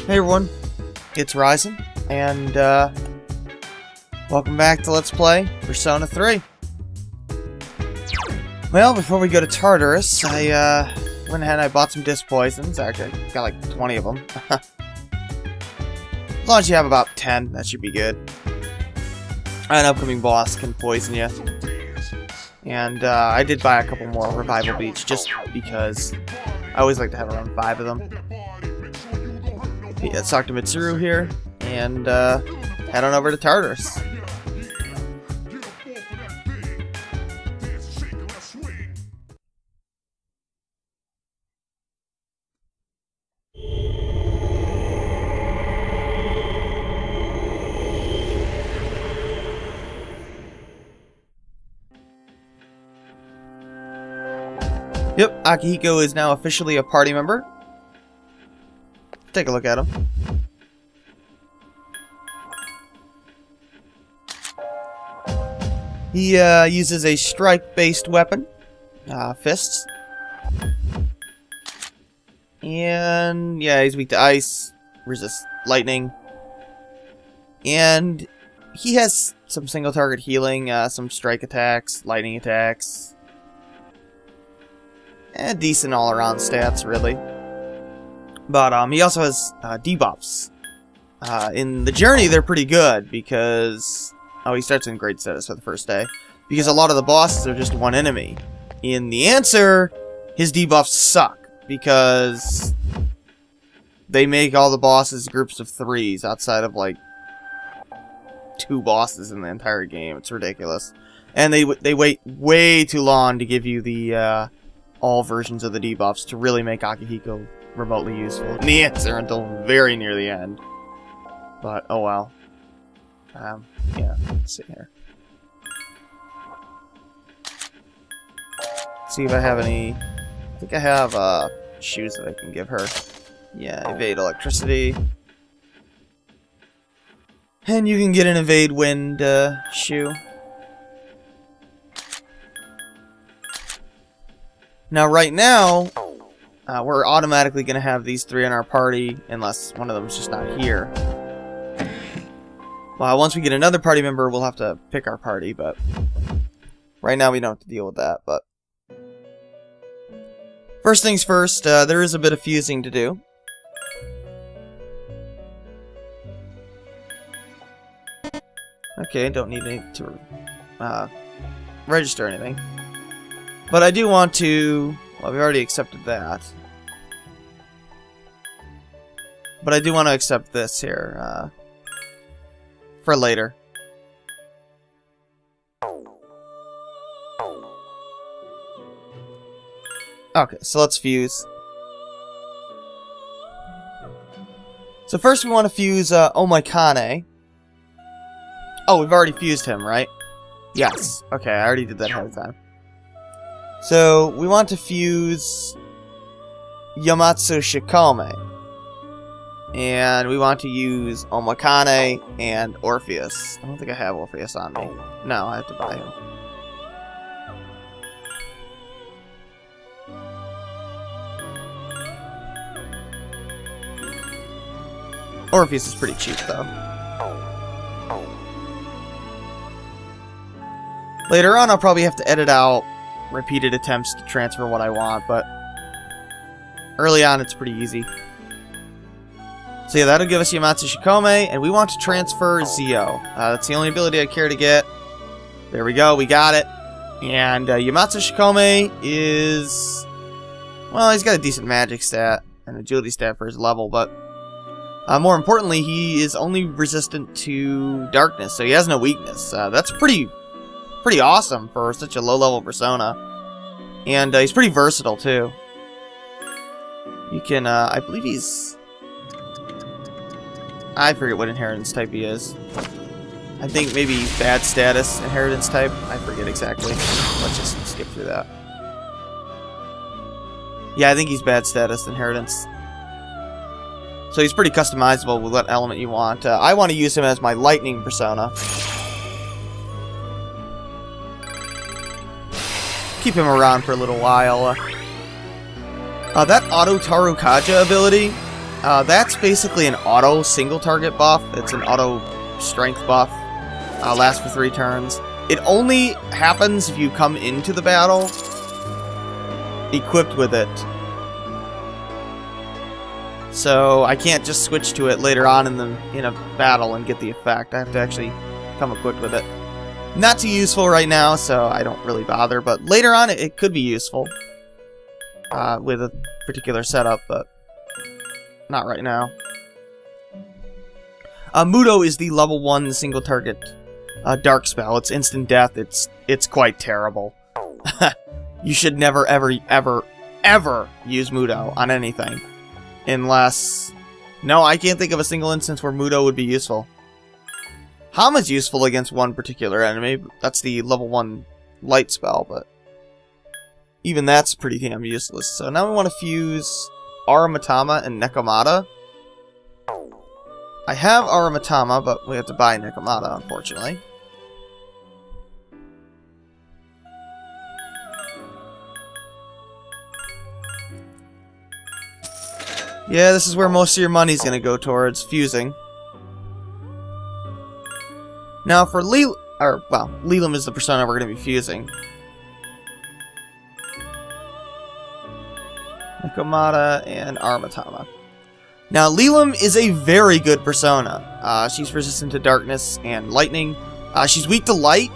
Hey everyone, it's Ryzen, and welcome back to Let's Play Persona 3. Well, before we go to Tartarus, I went ahead and I bought some disc poisons. Actually, I got like 20 of them. As long as you have about 10, that should be good. An upcoming boss can poison you. And I did buy a couple more Revival Beats just because I always like to have around 5 of them. Let's talk to Mitsuru here, and head on over to Tartarus. Yep, Akihiko is now officially a party member. Take a look at him. He uses a strike-based weapon, fists. And yeah, he's weak to ice, resists lightning. And he has some single-target healing, some strike attacks, lightning attacks. And decent all-around stats, really. But he also has debuffs. In the journey, they're pretty good because... Oh, he starts in great status for the first day. Because a lot of the bosses are just one enemy. In the answer, his debuffs suck. Because they make all the bosses groups of 3s outside of, like, 2 bosses in the entire game. It's ridiculous. And they wait way too long to give you the all versions of the debuffs to really make Akihiko remotely useful in the answer until very near the end. But, oh well. Yeah, let's see here. See if I have any... I think I have, shoes that I can give her. Yeah, evade electricity. And you can get an evade wind, shoe. Now, right now... we're automatically going to have these 3 in our party, unless one of them is just not here. Well, once we get another party member, we'll have to pick our party, but... Right now, we don't have to deal with that, but... First things first, there is a bit of fusing to do. Okay, don't need to register anything. But I do want to... Well, we've already accepted that. But I do want to accept this here, for later. Okay, so let's fuse. So first we want to fuse, Omoikane. Oh, we've already fused him, right? Yes. Okay, I already did that ahead of time. So, we want to fuse Yomotsu Shikome. And we want to use Omoikane and Orpheus. I don't think I have Orpheus on me. No, I have to buy him. Orpheus is pretty cheap, though. Later on, I'll probably have to edit out repeated attempts to transfer what I want, but early on it's pretty easy. So yeah, that'll give us Yomotsu Shikome, and we want to transfer Zio. That's the only ability I care to get. There we go, we got it. And Yomotsu Shikome is... Well, he's got a decent magic stat and agility stat for his level, but more importantly, he is only resistant to darkness, so he has no weakness. That's pretty awesome for such a low-level persona. And he's pretty versatile, too. You can, I believe he's... I forget what inheritance type he is. I think maybe he's bad status inheritance type. I forget exactly. Let's just skip through that. Yeah, I think he's bad status inheritance. So he's pretty customizable with what element you want. I want to use him as my lightning persona. Keep him around for a little while. That auto Rakukaja ability That's basically an auto single target buff. It's an auto strength buff. Lasts for 3 turns. It only happens if you come into the battle equipped with it. So I can't just switch to it later on in a battle and get the effect. I have to actually come equipped with it. Not too useful right now, so I don't really bother. But later on, it could be useful with a particular setup, but not right now. Mudo is the level 1 single target dark spell. It's instant death. It's quite terrible. You should never, ever, ever, ever use Mudo on anything. Unless... No, I can't think of a single instance where Mudo would be useful. Hama's useful against one particular enemy. That's the level 1 light spell, but... even that's pretty damn useless. So now we want to fuse Mitama and Nekomata. I have Mitama, but we have to buy Nekomata, unfortunately. Yeah, this is where most of your money's gonna go towards fusing. Now for Lilim is the persona we're gonna be fusing. Nekomata and Mitama. Now Lilim is a very good persona. She's resistant to darkness and lightning. She's weak to light.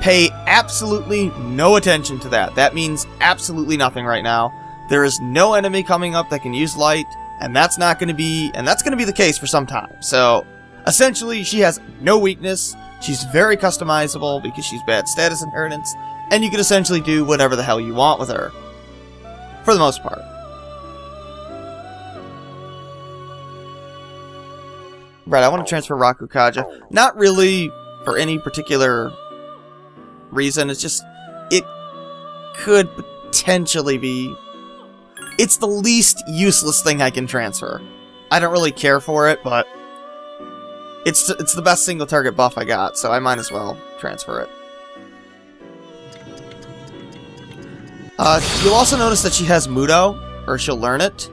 Pay absolutely no attention to that. That means absolutely nothing right now. There is no enemy coming up that can use light. And that's not going to be, the case for some time. So, essentially, she has no weakness. She's very customizable because she's bad status inheritance, and you can essentially do whatever the hell you want with her, for the most part. Right, I want to transfer Rakukaja. Not really for any particular reason. It's just it could potentially be. It's the least useless thing I can transfer. I don't really care for it, but it's the best single target buff I got, so I might as well transfer it. You'll also notice that she has Mudo, or she'll learn it.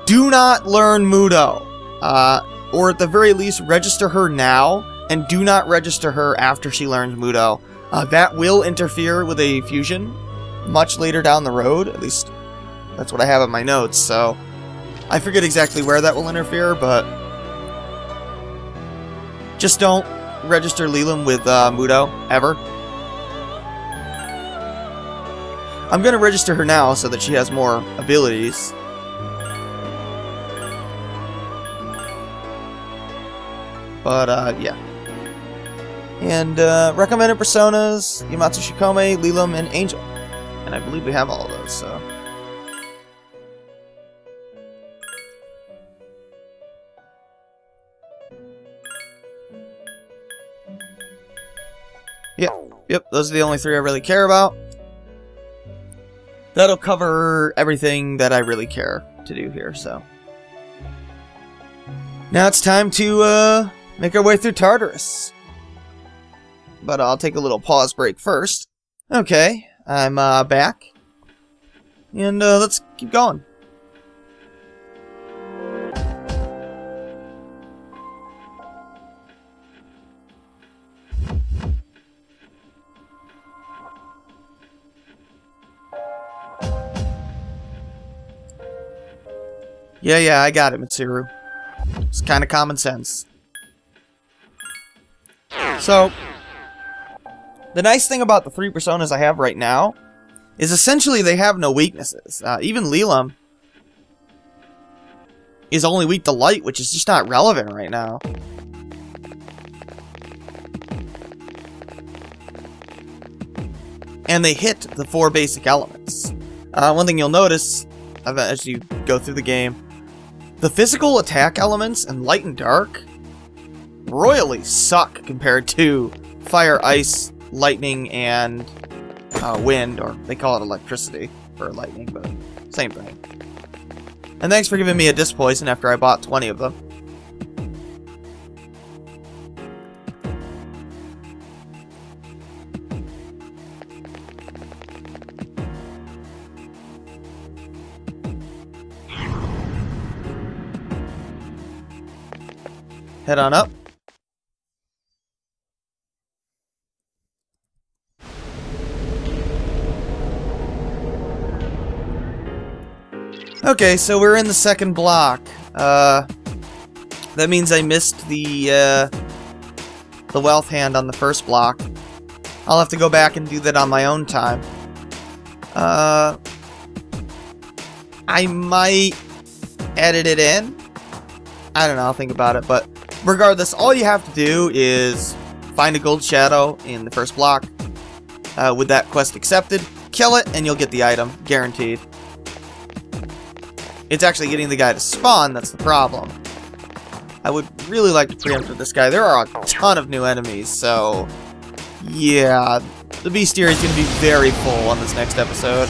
Do not learn Mudo, or at the very least register her now, and do not register her after she learns Mudo. That will interfere with a fusion much later down the road, at least that's what I have in my notes, so I forget exactly where that will interfere, but just don't register Lilim with Mudo, ever. I'm going to register her now so that she has more abilities. But, yeah. And, recommended personas, Yomotsu Shikome, Lilim, and Angel. And I believe we have all of those, so... Yep, those are the only 3 I really care about. That'll cover everything that I really care to do here, so... Now it's time to, make our way through Tartarus. But I'll take a little pause break first. Okay, I'm, back. And, let's keep going. Yeah, I got it, Mitsuru. It's kind of common sense. So, the nice thing about the 3 personas I have right now is essentially they have no weaknesses. Even Lilim is only weak to light, which is just not relevant right now. And they hit the 4 basic elements. One thing you'll notice as you go through the game, the physical attack elements in light and dark royally suck compared to fire, ice, lightning, and wind, or they call it electricity for lightning, but same thing. And thanks for giving me a disc poison after I bought 20 of them. head on up. Okay, so we're in the second block. That means I missed the wealth hand on the first block. I'll have to go back and do that on my own time. I might edit it in. I don't know, I'll think about it, but regardless, all you have to do is find a gold shadow in the first block with that quest accepted, kill it, and you'll get the item, guaranteed. It's actually getting the guy to spawn that's the problem. I would really like to preempt with this guy. There are a ton of new enemies, so yeah, the bestiary is going to be very full on this next episode.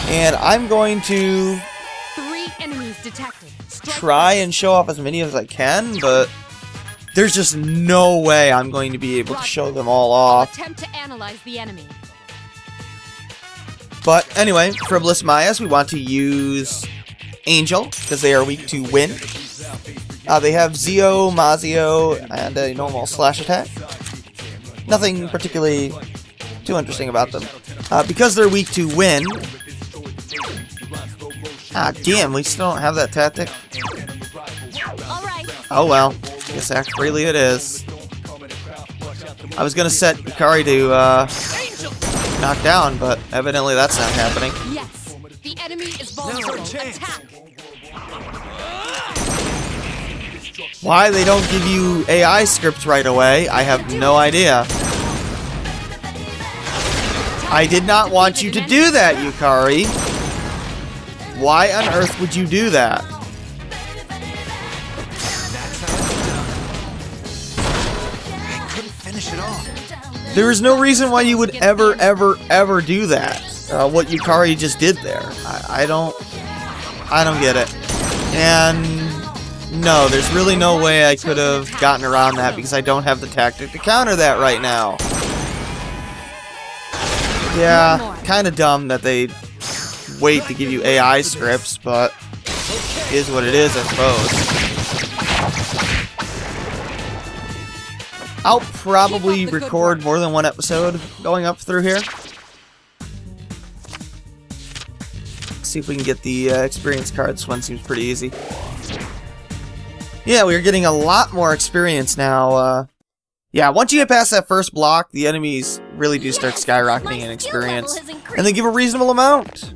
And I'm going to 3 enemies detected. Try and show off as many as I can, but there's just no way I'm going to be able to show them all off. Attempt to analyze the enemy. But anyway, for Bliss Mayas, we want to use Angel, because they are weak to wind. They have Zio, Mazio, and a normal slash attack. Nothing particularly too interesting about them. Because they're weak to wind... Ah, damn, we still don't have that tactic. Oh well, guess act freely it is. I was gonna set Ikari to knock down, but evidently that's not happening. Yes, the enemy is vulnerable. Attack. Why they don't give you AI scripts right away, I have no idea. I did not want you to do that, Yukari. Why on earth would you do that? There is no reason why you would ever do that. What Yukari just did there. I don't get it. And no, there's really no way I could have gotten around that because I don't have the tactic to counter that right now. Yeah, kind of dumb that they wait to give you AI scripts, but it is what it is, I suppose. I'll probably record more than one episode going up through here. See if we can get the experience card. This one seems pretty easy. Yeah, we're getting a lot more experience now. Yeah, once you get past that first block, the enemies really do start skyrocketing in experience. And they give a reasonable amount.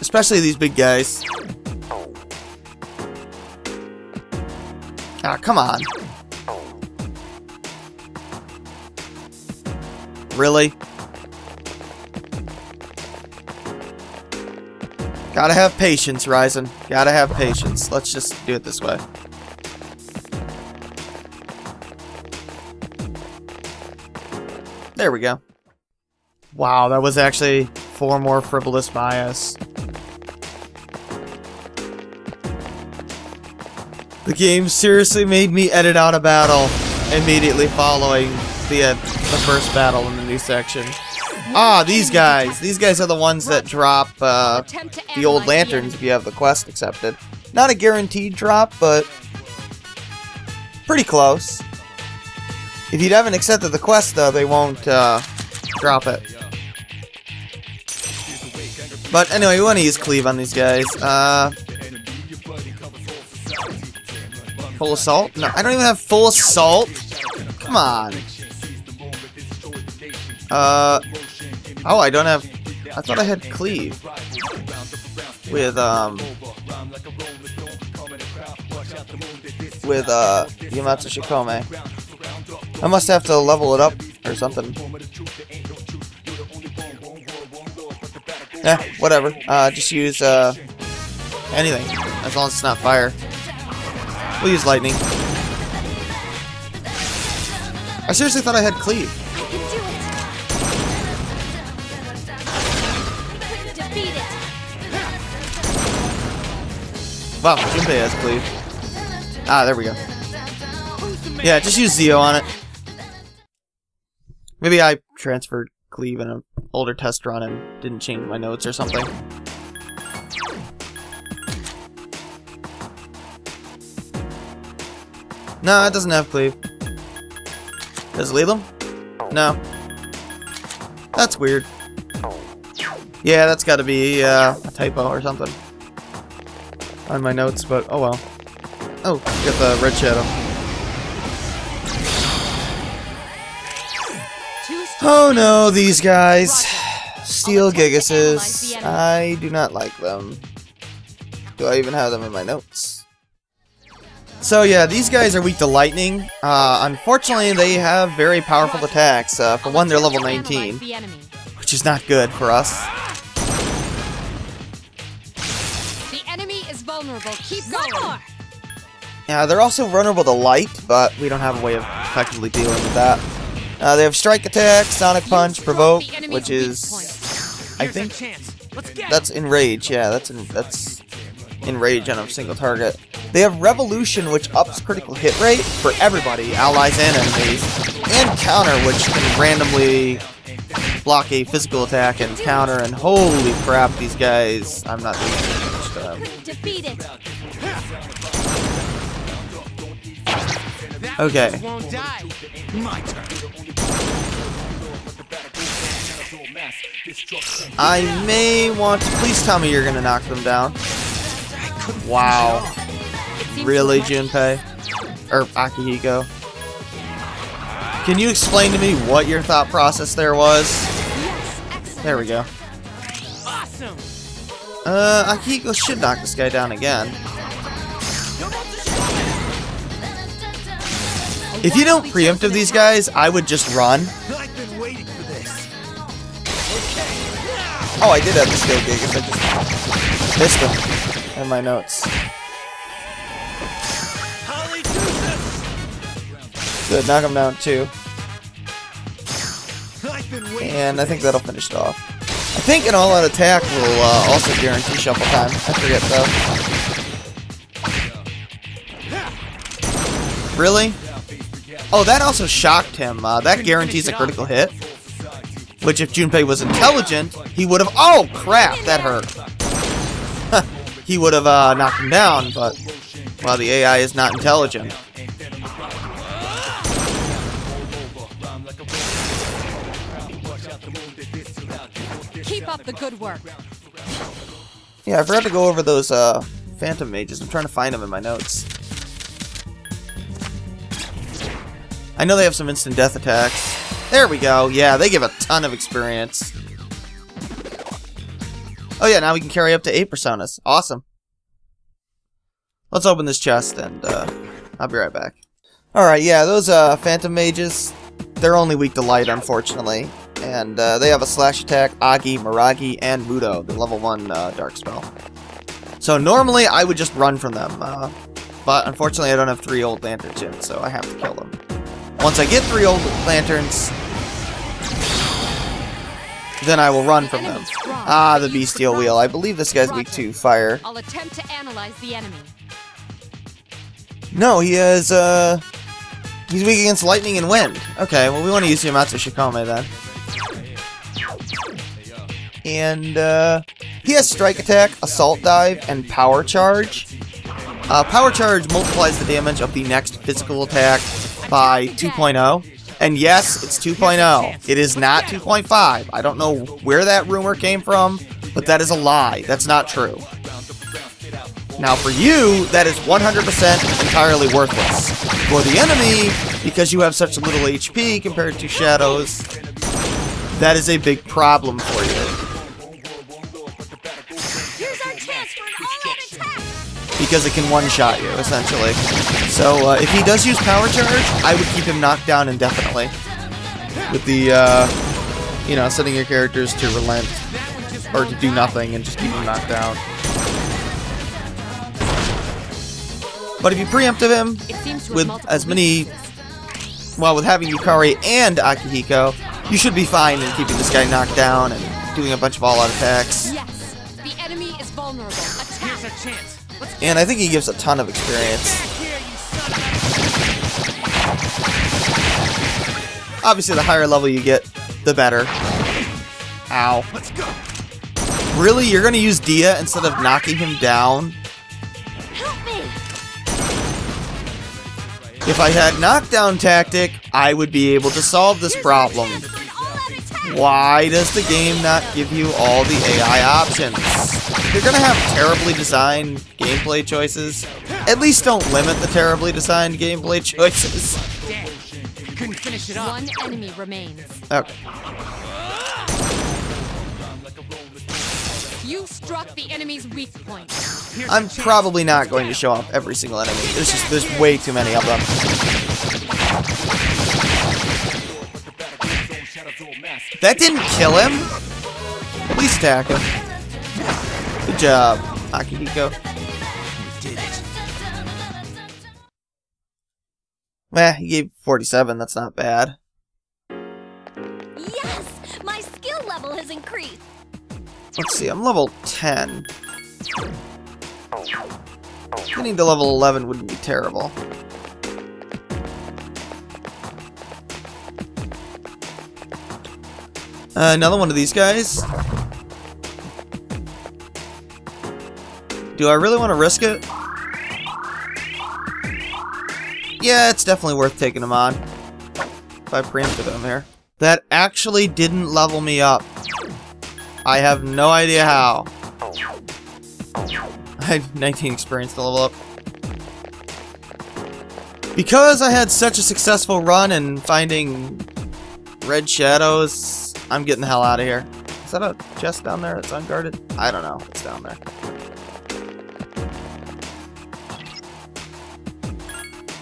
Especially these big guys. Ah, come on. Really? Gotta have patience, Ryzen. Gotta have patience. Let's just do it this way. There we go. Wow, that was actually 4 more frivolous Mayas. The game seriously made me edit out a battle immediately following the first battle in the new section. Ah, these guys. These guys are the ones that drop the old lanterns if you have the quest accepted. Not a guaranteed drop, but pretty close. If you haven't accepted the quest, though, they won't drop it. But anyway, we want to use Cleave on these guys. Full Assault? No, I don't even have Full Assault. Come on. Oh, I don't have... I thought I had Cleave. With Yomotsu Shikome. I must have to level it up or something. Eh, whatever. Just use anything, as long as it's not fire. We'll use lightning. I seriously thought I had Cleave. Wow, Junpei has Cleave. Ah, there we go. Yeah, just use Zio on it. Maybe I transferred Cleave in an older test run and didn't change my notes or something. No, it doesn't have cleave. Does Lilim? No. That's weird. Yeah, that's gotta be a typo or something on my notes, but oh well. Oh, get the red shadow. Oh no, these guys. Steel Gigases. I do not like them. Do I even have them in my notes? So yeah, these guys are weak to lightning. Unfortunately, they have very powerful attacks. For one, they're level 19, which is not good for us. The enemy is vulnerable. Keep going. Yeah, they're also vulnerable to light, but we don't have a way of effectively dealing with that. They have Strike Attack, Sonic Punch, Provoke, which is, I think, that's Enrage. Yeah, that's Enrage on a single target. They have Revolution, which ups critical hit rate for everybody, allies and enemies, and Counter, which can randomly block a physical attack and counter. And holy crap, these guys! I'm not doing much to them. Defeat it. Okay. I may want to... Please tell me you're going to knock them down. Wow. Really, Junpei? Or Akihiko? Can you explain to me what your thought process there was? There we go. Akihiko should knock this guy down again. If you don't preemptive these guys, I would just run. Oh, I did have the skill Gigas. I just missed him in my notes. Good, knock him down too. And I think that'll finish it off. I think an all-out attack will also guarantee shuffle time. I forget though. Really? Oh, that also shocked him. That guarantees a critical hit. Which, if Junpei was intelligent, he would have... Oh, crap! That hurt. He would have knocked him down, but... Well, the AI is not intelligent. Keep up the good work. Yeah, I forgot to go over those Phantom Mages. I'm trying to find them in my notes. I know they have some instant death attacks. There we go. Yeah, they give a ton of experience. Oh yeah, now we can carry up to 8 personas. Awesome. Let's open this chest and I'll be right back. Alright, yeah, those Phantom Mages, they're only weak to light, unfortunately. And they have a slash attack, Agi, Miragi, and Mudo, the level 1 dark spell. So normally I would just run from them. But unfortunately I don't have 3 old lanterns in, so I have to kill them. Once I get 3 old lanterns, then I will run from them. Ah, the Bestial Wheel. I believe this guy's weak to fire. I'll attempt to analyze the enemy. No, he has, he's weak against lightning and wind. Okay, well, we want to use Yomotsu Shikome then. And, he has Strike Attack, Assault Dive, and Power Charge. Power Charge multiplies the damage of the next physical attack by 2.0. And yes, it's 2.0. It is not 2.5. I don't know where that rumor came from, but that is a lie. That's not true. Now for you, that is 100% entirely worthless. For the enemy, because you have such little HP compared to Shadows, that is a big problem for you. Here's our chance for an all-out attack. Because it can one-shot you, essentially. So, if he does use Power Charge, I would keep him knocked down indefinitely. With the, you know, setting your characters to relent. Or to do nothing and just keep him knocked down. But if you preemptive him, with as many... Well, with having Yukari and Akihiko, you should be fine in keeping this guy knocked down and doing a bunch of all-out attacks. Yes, the enemy is vulnerable. Attack. Here's a chance. And I think he gives a ton of experience. Obviously, the higher level you get, the better. Ow. Let's go. Really? You're going to use Dia instead of knocking him down? Help me. If I had knockdown tactic, I would be able to solve this problem. Why does the game not give you all the AI options? If you're gonna have terribly designed gameplay choices, at least don't limit the terribly designed gameplay choices. Couldn't finish it off. One enemy remains. Okay. You struck the enemy's weak point. I'm probably not going to show off every single enemy. There's way too many of them. That didn't kill him. Please attack him. Good job, Akihiko. He gave 47. That's not bad. Yes, my skill level has increased. Let's see. I'm level 10. Getting to level 11 wouldn't be terrible. Another one of these guys. Do I really want to risk it? Yeah, it's definitely worth taking him on. If I preempted him here. That actually didn't level me up. I have no idea how. I have 19 experience to level up. Because I had such a successful run in finding red shadows, I'm getting the hell out of here. Is that a chest down there that's unguarded? I don't know. It's down there.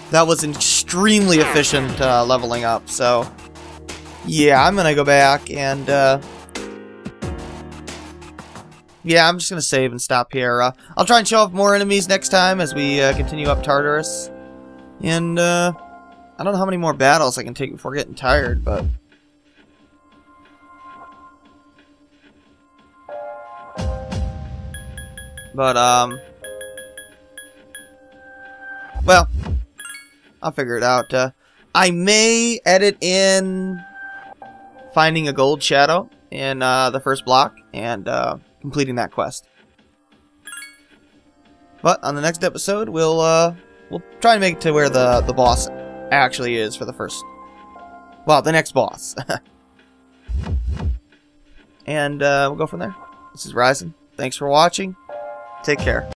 That was an extremely efficient leveling up, so yeah, I'm gonna go back and yeah, I'm just gonna save and stop here. I'll try and show off more enemies next time as we continue up Tartarus, and I don't know how many more battles I can take before getting tired, but well, I'll figure it out. I may edit in finding a gold shadow in the first block and completing that quest. But on the next episode, we'll try and make it to where the boss actually is for the first, well, the next boss. And we'll go from there. This is Ryzen. Thanks for watching. Take care.